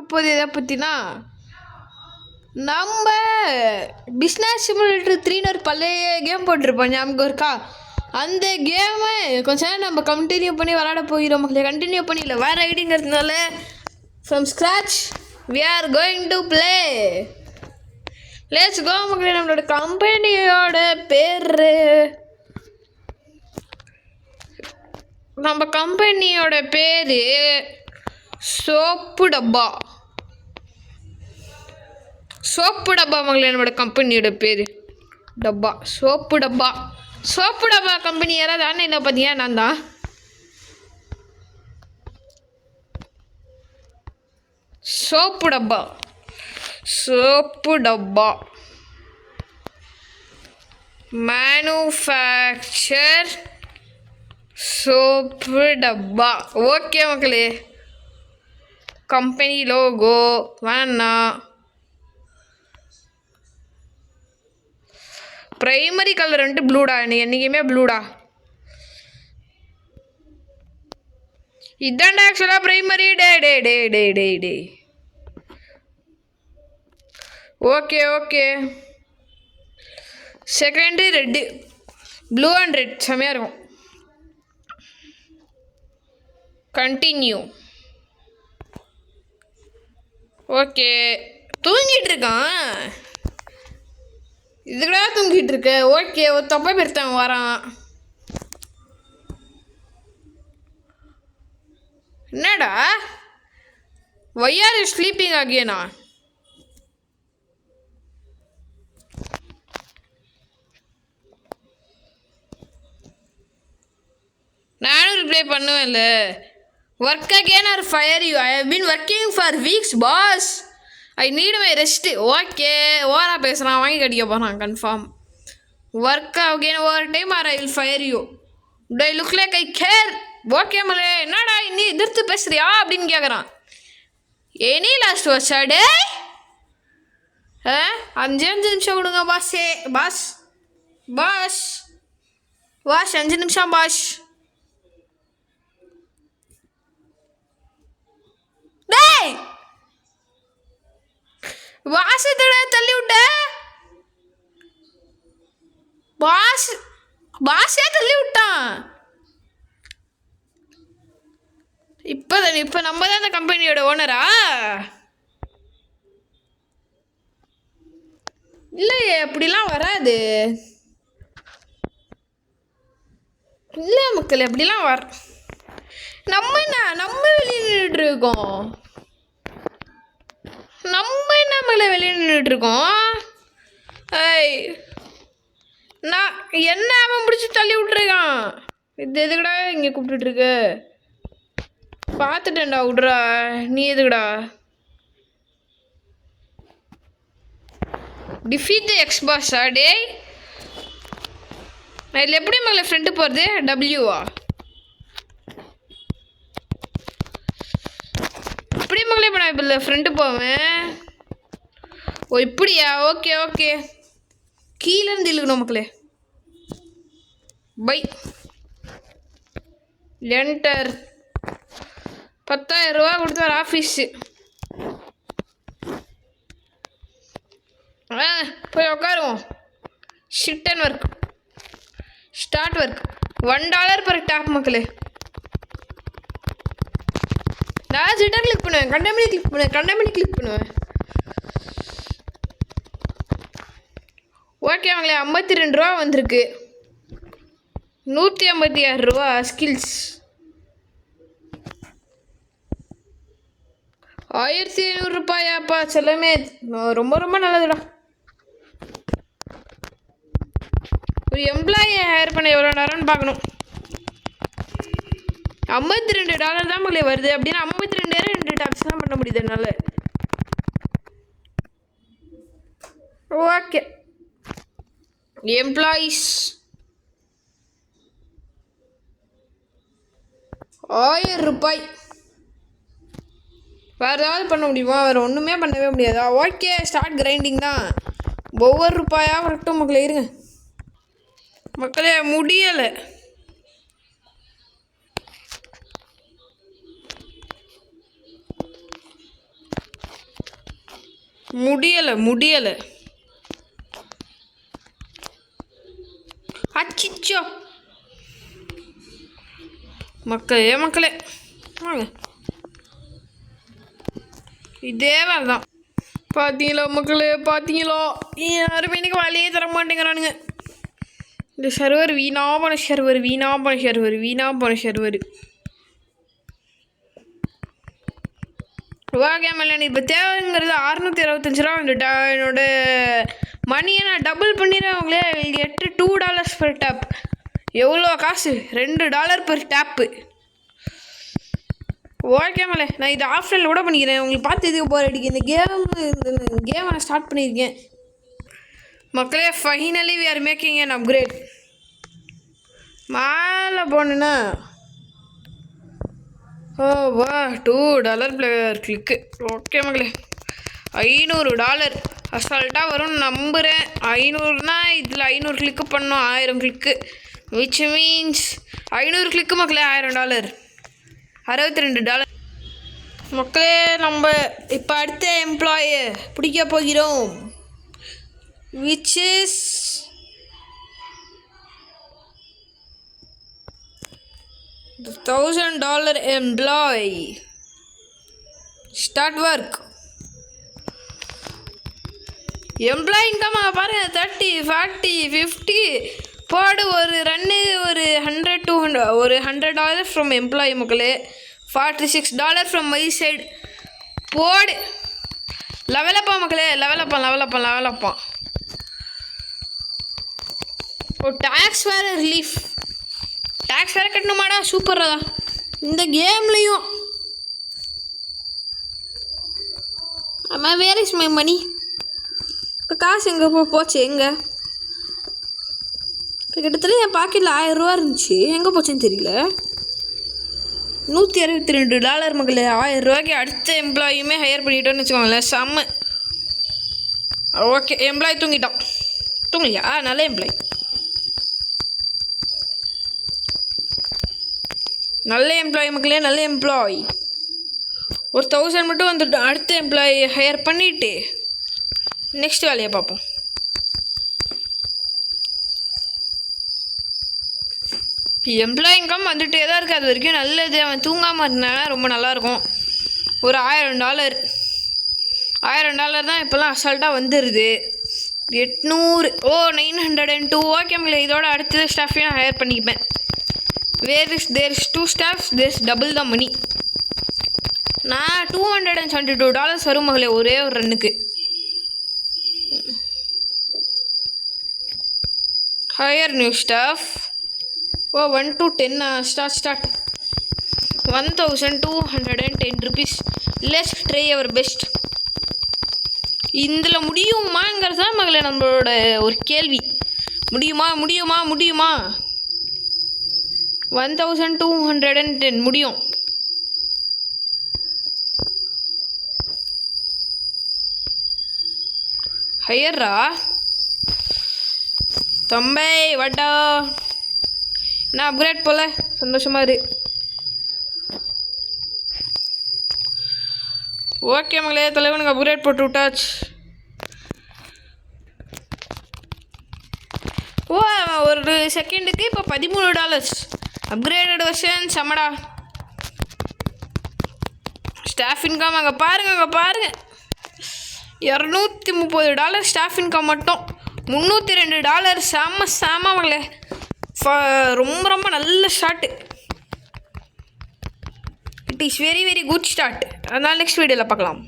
இப்போது எதை பற்றினா நம்ம பிஸ்னஸ் சிமுலேட்டர் 3ன்னு ஒரு பழைய கேம் போட்டிருப்போம், ஞாபகம் இருக்கா? அந்த கேமை கொஞ்சம் நேரம் நம்ம கண்டினியூ பண்ணி விளாட போகிறோம் மக்களே. கண்டினியூ பண்ணிடல, வேறு ஐடிங்கிறதுனால from scratch we are going to play. Let's go மக்களே. நம்மளோட கம்பெனியோட பேர், நம்ம கம்பெனியோட பேர் சோப்பு டப்பா. சோப்பு டப்பா மகளே, நம்மளோட கம்பெனியோட பேர் டப்பா, சோப்பு டப்பா. சோப்பு டப்பா கம்பெனி யாராவது ஆன்லைனில் பார்த்தீங்கன்னா நான் தான். சோப்பு டப்பா, சோப்பு டப்பா மேனுஃபேக்சர் சோப்பு டப்பா. ஓகே மக்களே, கம்பெனி லோகோ வேணாம். ப்ரைமரி கலர் வந்துட்டு ப்ளூடா, எனக்கு என்றைக்குமே ப்ளூடா. இதாண்டா ஆக்சுவலாக primary. Day day day day day day okay okay. Secondary red, blue and red செம்மையாக இருக்கும். கண்டினியூ. ஓகே, தூங்கிட்டு இருக்கான். இதுக்கடா தூங்கிட்டு இருக்க? ஓகே, ஒரு தப்பா பெருத்தான் வரான். என்னடா why are you sleeping again? நானும் ரிப்ளை பண்ணுவேன்ல. Work again or fire you? I have been working for weeks boss, I need my rest. Okay, ஓவராக பேசுகிறான், வாங்கி கடிக்க போகிறான் confirm. Work again over time or I will fire you. Do I look like I care? Okay மலே, என்னடா இன்னும் எதிர்த்து பேசுறியா அப்படின்னு கேட்குறான். எனி லாஸ்ட் வருஷா டே? 5 நிமிஷம் கொடுங்க பாஸே. பாஸ் பாஸ் பாஸ் 5 நிமிஷம் பாஸ். டேய் வாசத்தோட தள்ளி விட்ட. பாஸே தள்ளி விட்டான். இப்போ நம்ம தான் அந்த கம்பெனியோட ஓனரா? இல்லையே, அப்படிலாம் வராது. இல்லை மக்கள், அப்படிலாம் நம்ம வெளியே நின்றுட்டு இருக்கோம். நம்ம என்ன மேலே வெளியே நின்றுட்டு இருக்கோம்? நான் என்ன அவன் பிடிச்சி தள்ளி விட்டுருக்கான். இது எதுக்குடா இங்கே கூப்பிட்டுருக்கு? பார்த்துட்டேன்டா, விட்றா. நீ எதுக்குடா? டிஃபீட் த எக்ஸ் பாஸா? டே நான் இதில் எப்படி மகளே ஃப்ரெண்டு போகிறது? டபிள்யூவா? இப்படி மகளே இப்போ நான் இப்போ இல்லை ஃப்ரெண்டு போவேன். ஓ இப்படியா? ஓகே ஓகே, கீழேருந்து இழுக்கணும் மக்களே. By enter. 10,000 ரூபா கொடுத்து வர ஆஃபீஸு. போய் உட்காருவோம். Shit and work, start work. $1 per top மக்களே. நான் ஜிட்டா கிளிக் பண்ணுவேன், கண்டமணி கிளிக் பண்ணுவேன். ஓகே அவங்களே, 52 ரூபா வந்திருக்கு. 156 ரூபா ஸ்கில்ஸ். 1500 ரூபாயாப்பா செல்லமே, ரொம்ப ரொம்ப நல்லதுடா. ஒரு எம்ப்ளாயை ஹையர் பண்ண எவ்வளோ நேரம்னு பார்க்கணும். $52 தான் மக்களே வருது. அப்படின்னா 52,000 2 டாப்ஸ் தான் பண்ண முடியுது என்னால். ஓகே, எம்ப்ளாயீஸ் 1000 ரூபாய். வேறு ஏதாவது பண்ண முடியுமா? வேறு ஒன்றுமே பண்ணவே முடியாதா? ஓகே, ஸ்டார்ட் கிரைண்டிங் தான். ஒவ்வொரு ரூபாயாக வரட்டும் மக்களே. இருங்க மக்களே, முடியலை. முடியலை அச்சிச்சோ மக்களே வாங்க, இதே வேலை தான். பார்த்தீங்களா மக்களே, பார்த்தீங்களா? யாருமே எனக்கு வேலையே தர மாட்டேங்கிறானுங்க. இந்த சர்வர் வீணா போன சர்வர். கேமல்ல எனக்கு இப்போ தேவைங்கிறது 665 ரூபா வந்துட்டா. என்னோட மணியை நான் டபுள் பண்ணிடுறேன். அவங்களே $8 $2 per டேப். எவ்வளோ காசு? $2 per டேப்பு. ஓகேமல்ல, நான் இது ஆஃப்லைனில் கூட பண்ணிக்கிறேன். உங்களுக்கு பார்த்து இதுக்கு போகிற அடிக்க இந்த கேமை நான் ஸ்டார்ட் பண்ணியிருக்கேன். மக்களே, finally we are making an upgrade. மேலே போனேன்னா வா $2 பிளேயர் கிளிக்கு. ஓகே மக்களே, $500 அசால்ட்டாக வரும்னு நம்புகிறேன். 500னா இதில் 500 கிளிக்கு பண்ணோம், 1000 கிளிக்கு, விச் மீன்ஸ் 500 கிளிக்கு மக்களே $1000, $62. மக்களே, நம்ம இப்போ அடுத்த எம்ப்ளாயை பிடிக்க போகிறோம், which is $1000 employee. Start work. Employee income பாருங்கள், 30 40 50 போடு. ஒரு ரன்னு ஒரு $100 ஃப்ரம் எம்ப்ளாயி மக்களே. $46 ஃப்ரம் மை சைடு. போடு. லெவலப்பா மக்களே, லெவலப்பா. ஓ, டேக்ஸ் வேறு ரிலீஃப். டேக்ஸ் வேறு கட்டணுமாடா? சூப்பரா இந்த கேம்லேயும். ஆமாம், வேர் இஸ் மை மணி? இப்போ காசு எங்கே போச்சு? எங்கே கிட்டத்தட்ட என் பாக்கெட்டில் $1000 இருந்துச்சு. எங்கே போச்சுன்னு தெரியல. $162 மக்களே. $1000 அடுத்த எம்ப்ளாயுமே ஹையர் பண்ணிட்டோன்னு வச்சுக்கோங்களேன். செம்ம. ஓகே, எம்ப்ளாய் தூங்கிட்டான். தூங்கலையா? நல்ல எம்ப்ளாய். மக்களே, நல்ல எம்ப்ளாய். ஒரு 1000 மட்டும் வந்துட்டு அடுத்த எம்ப்ளாயி ஹையர் பண்ணிவிட்டு நெக்ஸ்ட் வேலையை பார்ப்போம். எம்ப்ளாயி இன்கம் வந்துகிட்டே தான் இருக்குது. அது வரைக்கும் நல்லது. அவன் தூங்காமல் இருந்தானா ரொம்ப நல்லாயிருக்கும். ஒரு $1000 தான் இப்போல்லாம் அசால்ட்டாக வந்துடுது. 800 902. ஓகே மக்களே, இதோட அடுத்தது ஸ்டாஃபையும் நான் ஹையர் பண்ணிப்பேன். there is 2 staffs, there is double the money. நான் $272 வரும் மகளே ஒரே ஒரு ரன்னுக்கு. Hire new staff. 1 to 10. Start. 1210 rupees. Let's try our best. இதில் முடியுமாங்கிறது தான் மகளே நம்மளோட ஒரு கேள்வி. முடியுமா? 1210 முடியும். ஹையரா தம்பை வட்டா. நான் அப்கிரேட் போல சந்தோஷமா இரு. ஓகே மகளே, தலைவனுக்கு அப்கிரேட் போட்டு விட்டாச்சு. ஒரு செகண்டுக்கு இப்போ $13. அப்கிரேடட் வெர்ஷன் செம்மடா. ஸ்டாஃப் இன்கம் அங்கே பாருங்க $230 ஸ்டாஃப் இன்கம் மட்டும். $302 செம்ம மகளே. ரொம்ப நல்ல start. It is very good start. அதனால் நெக்ஸ்ட் வீடியோவில் பார்க்கலாம்.